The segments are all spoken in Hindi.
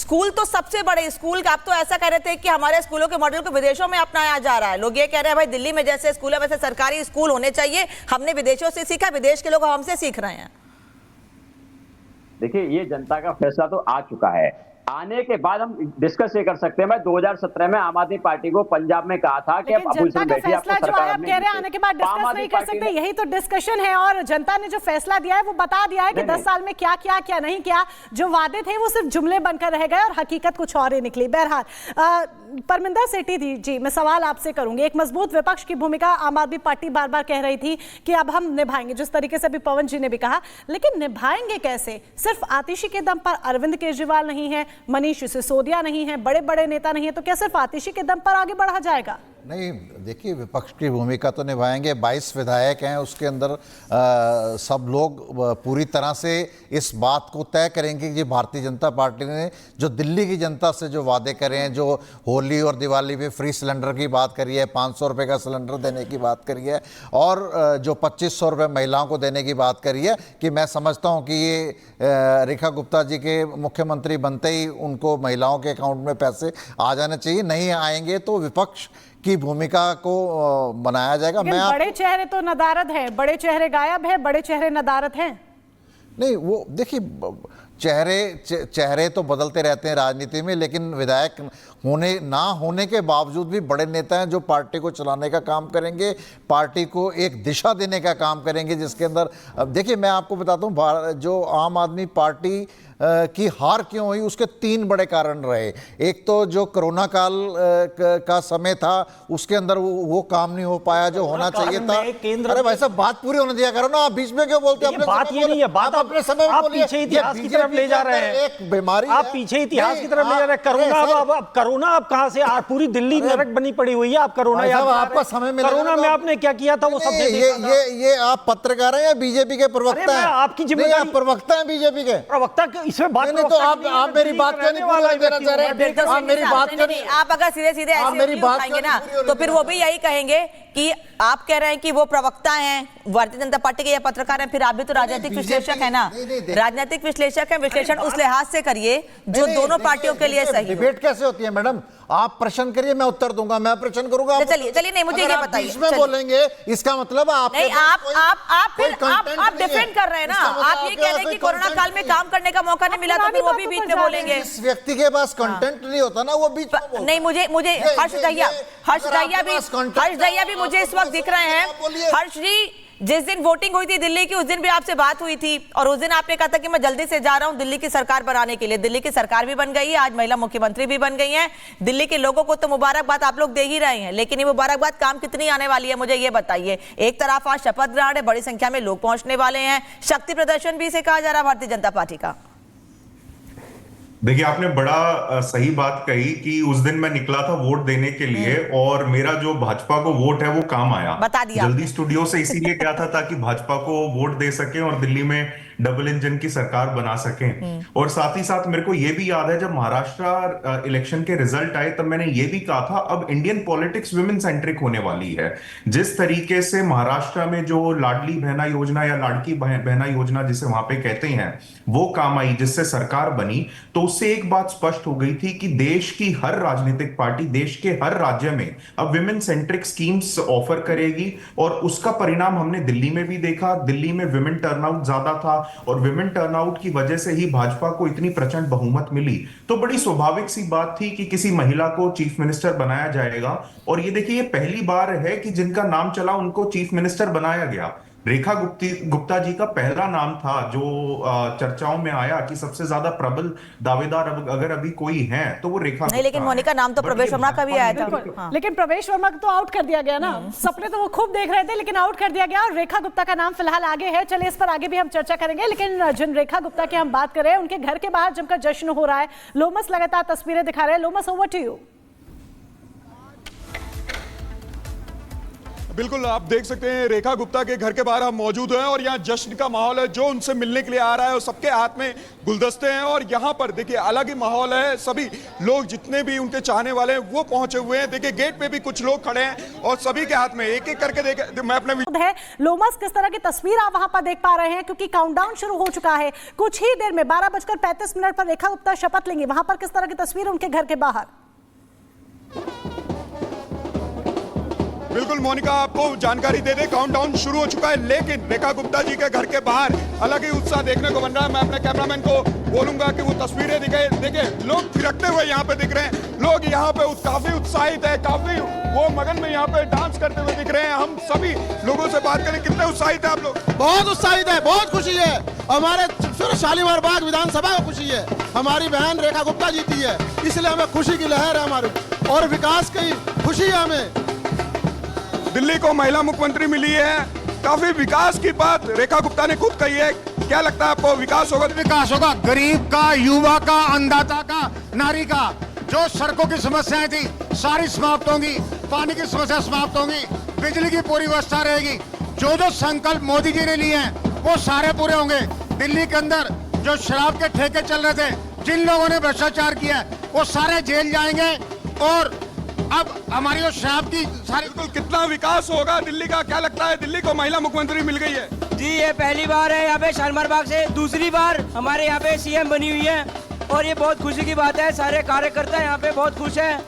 स्कूल तो सबसे बड़े स्कूल, आप तो ऐसा कह रहे थे कि हमारे स्कूलों के मॉडल को विदेशों में अपनाया जा रहा है। लोग ये कह रहे हैं भाई दिल्ली में जैसे स्कूल है वैसे सरकारी स्कूल होने चाहिए, हमने विदेशों से सीखा, विदेश के लोग हमसे सीख रहे हैं। देखिए, ये जनता का फैसला तो आ चुका है, आने के बाद हम डिस्कस ये कर सकते हैं। मैं 2017 में आम आदमी पार्टी को पंजाब में कहा था कि अब जनता का फैसला जो है आप कह रहे हैं आने के बाद डिस्कस नहीं कर सकते, यही तो डिस्कशन है। और जनता ने जो फैसला दिया है वो बता दिया है कि 10 साल में क्या किया क्या नहीं किया। जो वादे थे वो सिर्फ जुमले बनकर रह गए और हकीकत कुछ और ही निकली। बहरहाल परमिंदर सेठी जी, मैं सवाल आपसे करूंगी। एक मजबूत विपक्ष की भूमिका आम आदमी पार्टी बार बार कह रही थी कि अब हम निभाएंगे, जिस तरीके से अभी पवन जी ने भी कहा, लेकिन निभाएंगे कैसे? सिर्फ आतिशी के दम पर अरविंद केजरीवाल नहीं है, मनीष सिसोदिया नहीं है, बड़े बड़े नेता नहीं है, तो क्या सिर्फ आतिशी के दम पर आगे बढ़ा जाएगा? नहीं, देखिए, विपक्ष की भूमिका तो निभाएंगे। 22 विधायक हैं, उसके अंदर सब लोग पूरी तरह से इस बात को तय करेंगे कि भारतीय जनता पार्टी ने जो दिल्ली की जनता से जो वादे करे हैं, जो होली और दिवाली पे फ्री सिलेंडर की बात करी है, 500 रुपये का सिलेंडर देने की बात करी है, और जो 2500 रुपये महिलाओं को देने की बात करी है, कि मैं समझता हूँ कि ये रेखा गुप्ता जी के मुख्यमंत्री बनते ही उनको महिलाओं के अकाउंट में पैसे आ जाने चाहिए। नहीं आएंगे तो विपक्ष की भूमिका को बनाया जाएगा। बड़े चेहरे तो नदारद है, बड़े चेहरे गायब है, बड़े चेहरे नदारद हैं। नहीं, वो देखिए, चेहरे तो बदलते रहते हैं राजनीति में, लेकिन विधायक होने ना होने के बावजूद भी बड़े नेता हैं जो पार्टी को चलाने का काम करेंगे, पार्टी को एक दिशा देने का काम करेंगे, जिसके अंदर देखिए, मैं आपको बताता हूँ, जो आम आदमी पार्टी की हार क्यों हुई, उसके 3 बड़े कारण रहे। एक तो जो कोरोना काल का समय था, उसके अंदर वो काम नहीं हो पाया जो होना चाहिए था। अरे भाई साहब, बात पूरी होने दिया करो ना, आप बीच में क्यों बोलते हैं? बात ये नहीं है, बात अपने समय आप पीछे इतिहास की तरफ ले जा रहे हैं। एक बीमारी, आप पीछे इतिहास की तरफ ले जा रहे हैं। कोरोना अब कहां से? पूरी दिल्ली नरक बनी पड़ी हुई है। आप कोरोना आपका समय में, कोरोना में आपने क्या किया था वो सब ये आप पत्रकार हैं या बीजेपी के प्रवक्ता हैं? आपकी जिम्मेदारी, आप प्रवक्ता हैं बीजेपी के? प्रवक्ता इसमें बात नहीं, तो आप मेरी बात क्यों नहीं पूरी देना चाह रहे हैं? आप मेरी बात क्यों नहीं, आप अगर सीधे सीधे ऐसे उठाएंगे ना तो फिर वो भी यही कहेंगे कि आप कह रहे हैं कि वो प्रवक्ता हैं भारतीय जनता पार्टी के या पत्रकार हैं, फिर आप भी तो राजनीतिक विश्लेषक है ना। राजनीतिक विश्लेषक है, विश्लेषण उस लिहाज से करिए जो दोनों पार्टियों के लिए सही। डिबेट कैसे होती है मैडम? आप प्रश्न करिए, मैं उत्तर दूंगा, मैं प्रश्न करूंगा। चलिए नहीं, मुझे ये बताइए। इसमें बोलेंगे इसका मतलब आप नहीं, आप डिफेंड कर रहे हैं ना। आप ये कह रहे हैं कि कोरोना काल में काम करने का मौका नहीं मिला तो फिर वो भी बीच में बोलेंगे। इस व्यक्ति के पास कंटेंट नहीं होता ना, वो बीच में नहीं। मुझे हर्ष दहिया भी मुझे इस वक्त दिख रहे हैं। हर्ष जी, जिस दिन वोटिंग हुई थी दिल्ली की, उस दिन भी आपसे बात हुई थी और उस दिन आपने कहा था कि मैं जल्दी से जा रहा हूं दिल्ली की सरकार बनाने के लिए। दिल्ली की सरकार भी बन गई है, आज महिला मुख्यमंत्री भी बन गई हैं। दिल्ली के लोगों को तो मुबारकबाद आप लोग दे ही रहे हैं, लेकिन ये मुबारकबाद काम कितनी आने वाली है, मुझे ये बताइए। एक तरफ आज शपथ ग्रहण है, बड़ी संख्या में लोग पहुंचने वाले हैं, शक्ति प्रदर्शन भी इसे कहा जा रहा है भारतीय जनता पार्टी का। देखिए, आपने बड़ा सही बात कही कि उस दिन मैं निकला था वोट देने के लिए और मेरा जो भाजपा को वोट है वो काम आया। बता दिया जल्दी स्टूडियो से इसीलिए गया था ताकि भाजपा को वोट दे सके और दिल्ली में डबल इंजन की सरकार बना सकें। और साथ ही साथ मेरे को यह भी याद है, जब महाराष्ट्र इलेक्शन के रिजल्ट आए तब मैंने ये भी कहा था अब इंडियन पॉलिटिक्स विमेन सेंट्रिक होने वाली है। जिस तरीके से महाराष्ट्र में जो लाडली बहना योजना या लाड़की बहना योजना जिसे वहां पे कहते हैं वो काम आई, जिससे सरकार बनी, तो उससे एक बात स्पष्ट हो गई थी कि देश की हर राजनीतिक पार्टी देश के हर राज्य में अब विमेन सेंट्रिक स्कीम्स ऑफर करेगी। और उसका परिणाम हमने दिल्ली में भी देखा। दिल्ली में विमेन टर्नआउट ज्यादा था और विमेन टर्नआउट की वजह से ही भाजपा को इतनी प्रचंड बहुमत मिली। तो बड़ी स्वाभाविक सी बात थी कि किसी महिला को चीफ मिनिस्टर बनाया जाएगा। और ये देखिए, ये पहली बार है कि जिनका नाम चला उनको चीफ मिनिस्टर बनाया गया। रेखा गुप्ता जी का पहला नाम था जो चर्चाओं में आया कि सबसे ज्यादा प्रबल दावेदार अगर अभी कोई है तो वो रेखा नहीं, लेकिन मोनिका नाम तो प्रवेश वर्मा का भी आया था। हाँ। लेकिन प्रवेश वर्मा को तो आउट कर दिया गया ना। सपने तो वो खूब देख रहे थे लेकिन आउट कर दिया गया और रेखा गुप्ता का नाम फिलहाल आगे है। चलिए, इस पर आगे भी हम चर्चा करेंगे, लेकिन जिन रेखा गुप्ता की हम बात कर रहे हैं उनके घर के बाहर जमकर जश्न हो रहा है। लोमस लगातार तस्वीरें दिखा रहे हैं। लोमस, ओवर टू यू। बिल्कुल, आप देख सकते हैं रेखा गुप्ता के घर के बाहर हम मौजूद हैं और यहाँ जश्न का माहौल है। जो उनसे मिलने के लिए आ रहा है और सबके हाथ में गुलदस्ते हैं और यहाँ पर देखिए अलग ही माहौल है। सभी लोग जितने भी उनके चाहने वाले हैं वो पहुंचे हुए हैं। देखिए गेट पे भी कुछ लोग खड़े हैं और सभी के हाथ में एक एक करके देखे। मैं अपने है लोमस, किस तरह की तस्वीर आप वहां पर देख पा रहे हैं, क्योंकि काउंटडाउन शुरू हो चुका है। कुछ ही देर में 12:35 पर रेखा गुप्ता शपथ लेंगी। वहां पर किस तरह की तस्वीर उनके घर के बाहर? बिल्कुल मोनिका, आपको जानकारी दे दे, काउंटडाउन शुरू हो चुका है, लेकिन रेखा गुप्ता जी के घर के बाहर अलग ही उत्साह देखने को बन रहा है। मैं अपने कैमरामैन को बोलूंगा कि वो तस्वीरें दिखाए। देखिए लोग थिरकते हुए यहाँ पे दिख रहे हैं। लोग यहाँ पे काफी उत्साहित है, काफी वो मगन में यहाँ पे डांस करते हुए दिख रहे हैं। हम सभी लोगों से बात करें, कितने उत्साहित है आप लोग? बहुत उत्साहित है, बहुत खुशी है। हमारे शालीमार बाग विधानसभा को खुशी है, हमारी बहन रेखा गुप्ता जीती है, इसलिए हमें खुशी की लहर है हमारी और विकास की खुशी है हमें। दिल्ली को महिला मुख्यमंत्री मिली है, काफी विकास की बात रेखा गुप्ता ने खुद कही है। क्या लगता है आपको, विकास होगा? विकास होगा, गरीब का, युवा का, अन्नदाता का, नारी का। जो सड़कों की समस्याएं थी सारी समाप्त होंगी, पानी की समस्या समाप्त होंगी, बिजली की पूरी व्यवस्था रहेगी। जो संकल्प मोदी जी ने लिए हैं वो सारे पूरे होंगे। दिल्ली के अंदर जो शराब के ठेके चल रहे थे, जिन लोगों ने भ्रष्टाचार किया वो सारे जेल जाएंगे और अब हमारी जो शराब की सारी। कितना विकास होगा दिल्ली का, क्या लगता है? दिल्ली को महिला मुख्यमंत्री मिल गई है जी। ये पहली बार है यहाँ पे शालीमार बाग से, दूसरी बार हमारे यहाँ पे सीएम बनी हुई है और ये बहुत खुशी की बात है। सारे कार्यकर्ता यहाँ पे बहुत खुश हैं।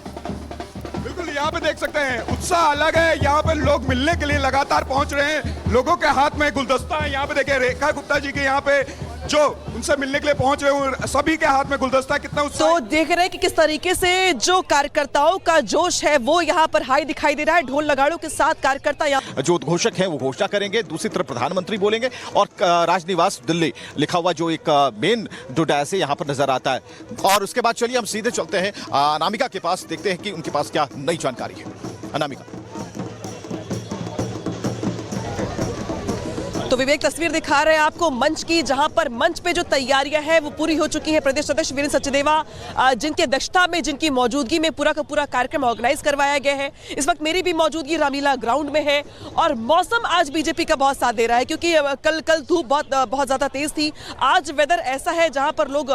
बिल्कुल, यहाँ पे देख सकते हैं उत्साह अलग है। यहाँ पे लोग मिलने के लिए लगातार पहुंच रहे हैं। लोगों के हाथ में गुलदस्ता है। यहाँ पे देखिए रेखा गुप्ता जी के यहाँ पे जो उनसे मिलने के लिए पहुंच रहे हैं, सभी के हाथ में गुलदस्ता। कितना उत्साह। तो देख रहे हैं कि किस तरीके से जो कार्यकर्ताओं का जोश है वो यहाँ पर हाई दिखाई दे रहा है। ढोल नगाड़ों के साथ कार्यकर्ता यहाँ जो उद्घोषक हैं वो घोषणा करेंगे, दूसरी तरफ प्रधानमंत्री बोलेंगे और राजनिवास दिल्ली लिखा हुआ जो एक मेन जो डैश है यहाँ पर नजर आता है। और उसके बाद चलिए हम सीधे चलते हैं अनामिका के पास, देखते हैं कि उनके पास क्या नई जानकारी है। अनामिका। तो विवेक तस्वीर दिखा रहे हैं आपको मंच की, जहां पर मंच पे जो तैयारियां हैं वो पूरी हो चुकी है। प्रदेश अध्यक्ष वीरेंद्र सचदेवा जिनके अध्यक्षता में, जिनकी मौजूदगी में पूरा का पूरा कार्यक्रम ऑर्गेनाइज करवाया गया है। इस वक्त मेरी भी मौजूदगी रामलीला ग्राउंड में है और मौसम आज बीजेपी का बहुत साथ दे रहा है, क्योंकि कल धूप बहुत ज्यादा तेज थी। आज वेदर ऐसा है जहां पर लोग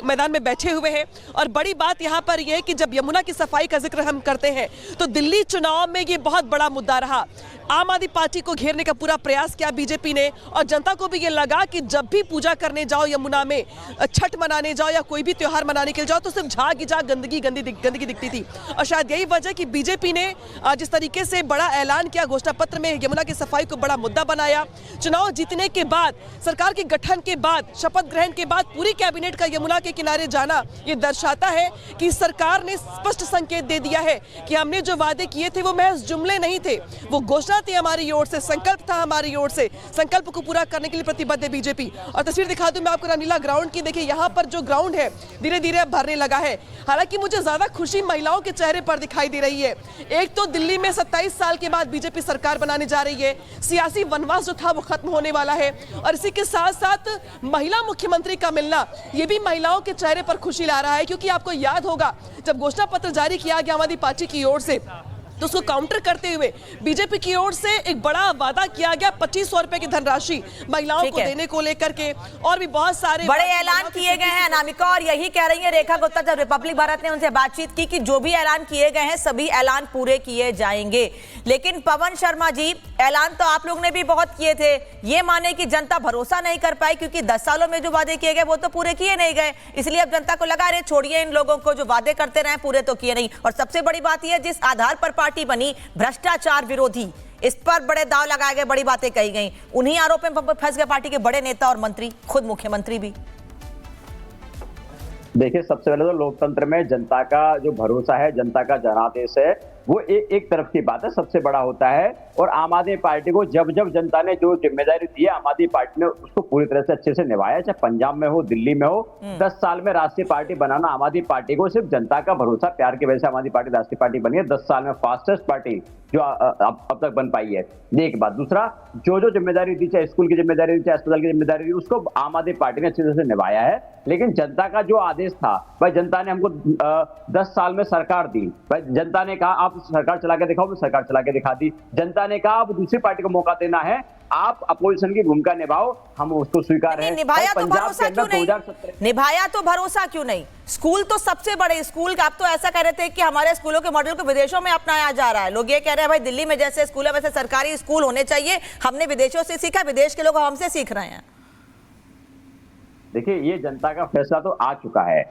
मैदान में बैठे हुए हैं। और बड़ी बात यहाँ पर यह है कि जब यमुना की सफाई का जिक्र हम करते हैं तो दिल्ली चुनाव में ये बहुत बड़ा मुद्दा रहा। आम आदमी पार्टी को घेरने का पूरा प्रयास किया बीजेपी ने और जनता को भी ये लगा कि जब भी पूजा करने जाओ यमुना में, छठ मनाने जाओ या कोई भी त्योहार मनाने के लिए जाओ तो सिर्फ झाग ही झाग गंदगी दिखती थी। और शायद यही वजह कि बीजेपी ने जिस तरीके से बड़ा ऐलान किया, घोषणा पत्र में यमुना की सफाई को बड़ा मुद्दा बनाया। चुनाव जीतने के बाद, सरकार के गठन के बाद, शपथ ग्रहण के बाद पूरी कैबिनेट का यमुना के किनारे जाना ये दर्शाता है कि सरकार ने स्पष्ट संकेत दे दिया है कि हमने जो वादे किए थे वो महज जुमले नहीं थे, वो घोषणा थी हमारी ओर से, संकल्प था हमारी ओर से। संकल्प को पूरा करने के लिए प्रतिबद्ध है बीजेपी। और तस्वीर दिखा दूं मैं आपको रामलीला ग्राउंड की। देखिए यहाँ पर जो ग्राउंड है धीरे धीरे अब भरने लगा है। हालांकि मुझे ज्यादा खुशी महिलाओं के चेहरे पर दिखाई दे रही है। एक तो दिल्ली में 27 साल के बाद बीजेपी सरकार बनाने जा रही है, सियासी वनवास जो था वो खत्म होने वाला है और इसी के साथ साथ महिला मुख्यमंत्री का मिलना ये भी महिलाओं के चेहरे पर खुशी ला रहा है। क्योंकि आपको याद होगा जब घोषणा पत्र जारी किया गया आम आदमी पार्टी की ओर से तो उसको काउंटर करते हुए बीजेपी की ओर से एक बड़ा वादा किया गया 2500 रुपए की धनराशि महिलाओं को देने को लेकर के और भी बहुत सारे बड़े ऐलान किए गए हैं अनामिका। और यही कह रही है रेखा गुप्ता जब रिपब्लिक भारत ने उनसे बातचीत की कि जो भी ऐलान किए गए हैं सभी ऐलान पूरे किए जाएंगे। लेकिन पवन शर्मा जी, ऐलान तो आप लोग ने भी बहुत किए थे, ये माने कि जनता भरोसा नहीं कर पाई क्योंकि 10 सालों में जो वादे किए गए वो तो पूरे किए नहीं गए, इसलिए अब जनता को लगा रहे छोड़िए इन लोगों को, जो वादे करते रहे पूरे तो किए नहीं। और सबसे बड़ी बात यह जिस आधार पर पार्टी बनी, भ्रष्टाचार विरोधी, इस पर बड़े दाव लगाए गए, बड़ी बातें कही गई। उन्हीं आरोप में फंस गए पार्टी के बड़े नेता और मंत्री, खुद मुख्यमंत्री भी। देखिए, सबसे पहले तो लोकतंत्र में जनता का जो भरोसा है, जनता का जनादेश है, वो एक तरफ की बात है, सबसे बड़ा होता है। और आम आदमी पार्टी को जब जब जनता ने जो जिम्मेदारी दी है, आम आदमी पार्टी ने उसको पूरी तरह से अच्छे से निभाया, चाहे पंजाब में हो, दिल्ली में हो। 10 साल में राष्ट्रीय पार्टी बनाना आम आदमी पार्टी को सिर्फ जनता का भरोसा, प्यार की वजह से आम आदमी पार्टी राष्ट्रीय पार्टी बनी है। 10 साल में फास्टेस्ट पार्टी जो अब तक बन पाई है, ये एक बात। दूसरा, जो जिम्मेदारी दी, चाहे स्कूल की जिम्मेदारी दी, चाहे अस्पताल की जिम्मेदारी दी, उसको आम आदमी पार्टी ने अच्छी तरह से निभाया है। लेकिन जनता का जो आदेश था, भाई जनता ने हमको 10 साल में सरकार दी, भाई जनता ने कहा आप आप सरकार चला के दिखाओ, सरकार चला के दिखा दी। जनता ने कहा अब दूसरी पार्टी को मौका देना है, आप अपोजिशन की भूमिका निभाओ, हम उसको स्वीकार है। निभाया तो भरोसा क्यों नहीं? निभाया तो भरोसा क्यों नहीं? स्कूल तो सबसे बड़े स्कूल, आप तो ऐसा कह रहे थे कि हमारे स्कूलों के मॉडल को विदेशों में अपनाया जा रहा है। लोग ये कह रहे हैं भाई दिल्ली में जैसे स्कूल है वैसे सरकारी स्कूल होने चाहिए, हमने विदेशों से सीखा, विदेश के लोग हमसे सीख रहे हैं। देखिए ये जनता का फैसला तो आ चुका है।